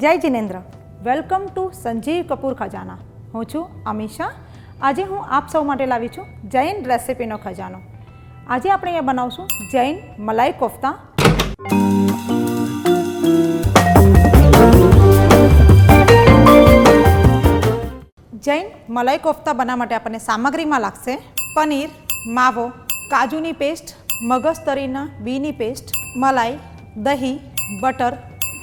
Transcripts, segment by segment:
જય Jinendra, welcome to Sanjeev Kapoor ખજાના. હું છું અમીષા. આજે હું આપ સૌ માટે લાવી છું જૈન રેસિપીનો ખજાનો. આજે આપણે અહીંયા બનાવશું જૈન મલાઈ કોફતા. જૈન મલાઈ કોફતા બનાવવા માટે આપણને સામગ્રીમાં લાગશે પનીર, માવો, કાજુની પેસ્ટ, મગજ તરીના બીની પેસ્ટ, મલાઈ, દહીં, બટર,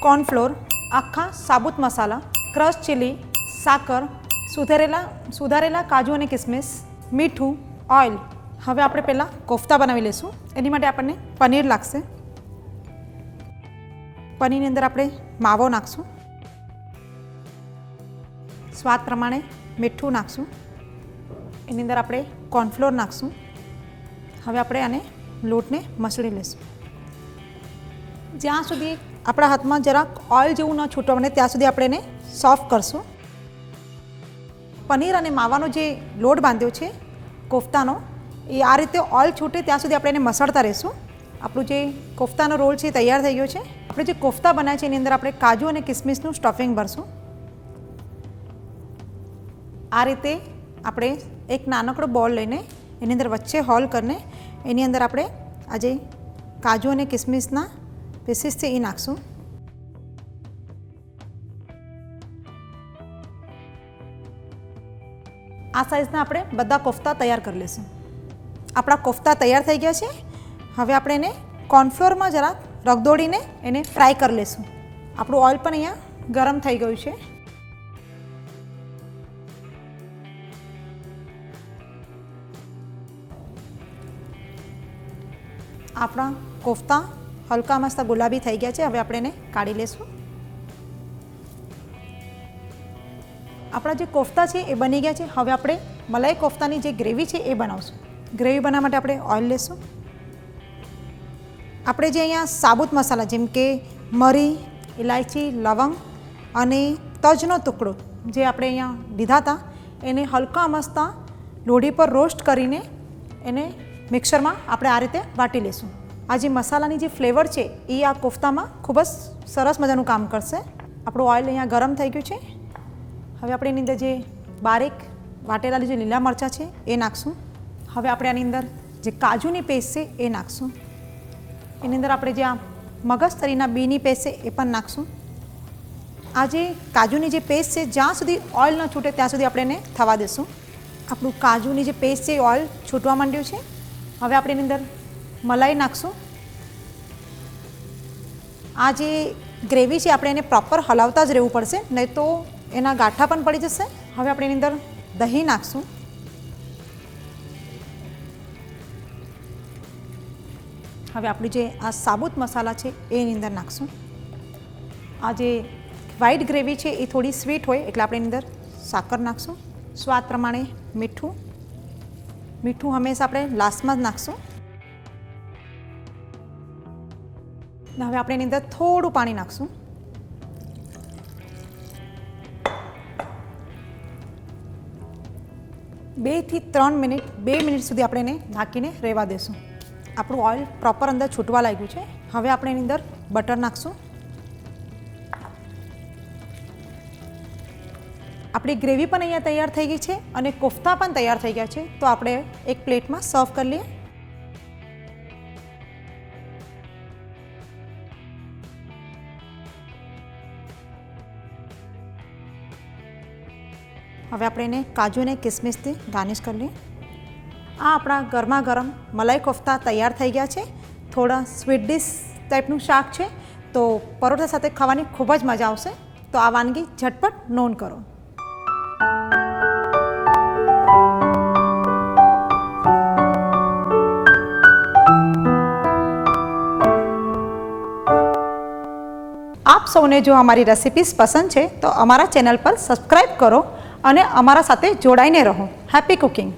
કોર્નફ્લોર, આખા સાબુત મસાલા, ક્રશ ચીલી, સાકર, સુધારેલા કાજુ અને કિસમિસ, મીઠું, ઓઇલ. હવે આપણે પહેલાં કોફતા બનાવી લઈશું. એની માટે આપણને પનીર લાગશે. પનીરની અંદર આપણે માવો નાખશું, સ્વાદ પ્રમાણે મીઠું નાખશું, એની અંદર આપણે કોર્નફ્લોર નાખશું. હવે આપણે આને લોટને મસળી લઈશું. જ્યાં સુધી આપણા હાથમાં જરાક ઓઇલ જેવું ન છૂટવા મળે ત્યાં સુધી આપણે એને સોફ્ટ કરશું. પનીર અને માવાનો જે લોટ બાંધ્યો છે કોફતાનો, એ આ રીતે ઓઇલ છૂટે ત્યાં સુધી આપણે એને મસળતા રહીશું. આપણું જે કોફતાનો રોલ છે એ તૈયાર થઈ ગયો છે. આપણે જે કોફતા બનાવ્યા છે એની અંદર આપણે કાજુ અને કિસમિસનું સ્ટફિંગ ભરશું. આ રીતે આપણે એક નાનકડો બોલ લઈને એની અંદર વચ્ચે હોલ કરીને એની અંદર આપણે આજે કાજુ અને કિસમિસના પીસીસ છે એ નાખશું. આ સાઇઝના આપણે બધા કોફતા તૈયાર કરી લઈશું. આપણા કોફતા તૈયાર થઈ ગયા છે. હવે આપણે એને કોર્નફ્લોરમાં જરાક રગદોડીને એને ફ્રાય કરી લઈશું. આપણું ઓઇલ પણ અહીંયા ગરમ થઈ ગયું છે. આપણા કોફતા હલકા મસ્ત ગુલાબી થઈ ગયા છે. હવે આપણે એને કાઢી લઈશું. આપણા જે કોફતા છે એ બની ગયા છે. હવે આપણે મલાઈ કોફતાની જે ગ્રેવી છે એ બનાવશું. ગ્રેવી બનાવવા માટે આપણે ઓઇલ લઈશું. આપણે જે અહીંયા સાબુત મસાલા જેમ કે મરી, ઇલાયચી, લવંગ અને તજનો ટુકડો જે આપણે અહીંયા લીધા હતા એને હલકા મસ્ત લોઢી પર રોસ્ટ કરીને એને મિક્સરમાં આપણે આ રીતે વાટી લઈશું. આ જે મસાલાની જે ફ્લેવર છે એ આ કોફતામાં ખૂબ જ સરસ મજાનું કામ કરશે. આપણું ઓઇલ અહીંયા ગરમ થઈ ગયું છે. હવે આપણે એની અંદર જે બારીક વાટેલા જે લીલા મરચાં છે એ નાખશું. હવે આપણે આની અંદર જે કાજુની પેસ્ટ છે એ નાખશું. એની અંદર આપણે જે આ મગજ તરીના બીની પેસ્ટ છે એ પણ નાખશું. આ જે કાજુની જે પેસ્ટ છે જ્યાં સુધી ઓઇલ ન છૂટે ત્યાં સુધી આપણે એને થવા દેશું. આપણું કાજુની જે પેસ્ટ છે એ ઓઇલ છૂટવા માંડ્યું છે. હવે આપણે એની અંદર મલાઈ નાખશું. આ જે ગ્રેવી છે આપણે એને પ્રોપર હલાવતા જ રહેવું પડશે, નહીં તો એના ગાંઠા પણ પડી જશે. હવે આપણે એની અંદર દહીં નાખશું. હવે આપણી જે આ સાબુત મસાલા છે એની અંદર નાખશું. આ જે વ્હાઈટ ગ્રેવી છે એ થોડી સ્વીટ હોય એટલે આપણે એની અંદર સાકર નાખશું. સ્વાદ પ્રમાણે મીઠું. મીઠું હંમેશા આપણે લાસ્ટમાં જ નાખશું. હવે આપણે એની અંદર થોડું પાણી નાખશું. બે મિનિટ સુધી આપણે એને ઢાંકીને રહેવા દેશું. આપણું ઓઇલ પ્રોપર અંદર છૂટવા લાગ્યું છે. હવે આપણે એની અંદર બટર નાખશું. આપણી ગ્રેવી પણ અહીંયા તૈયાર થઈ ગઈ છે અને કોફતા પણ તૈયાર થઈ ગયા છે. તો આપણે એક પ્લેટમાં સર્વ કરી લઈએ. હવે આપણે એને કાજુ અને કિસમિસથી ગાર્નિશ કરી લઈએ. આ આપણા ગરમા ગરમ મલાઈ કોફતા તૈયાર થઈ ગયા છે. થોડા સ્વીટ ડીશ ટાઈપનું શાક છે, તો પરોઠા સાથે ખાવાની ખૂબ જ મજા આવશે. તો આ વાનગી ઝટપટ નોંધ કરો. આપ સૌને જો અમારી રેસિપીઝ પસંદ છે તો અમારા ચેનલ પર સબસ્ક્રાઈબ કરો અને અમારા સાથે જોડાઈને રહો. Happy cooking.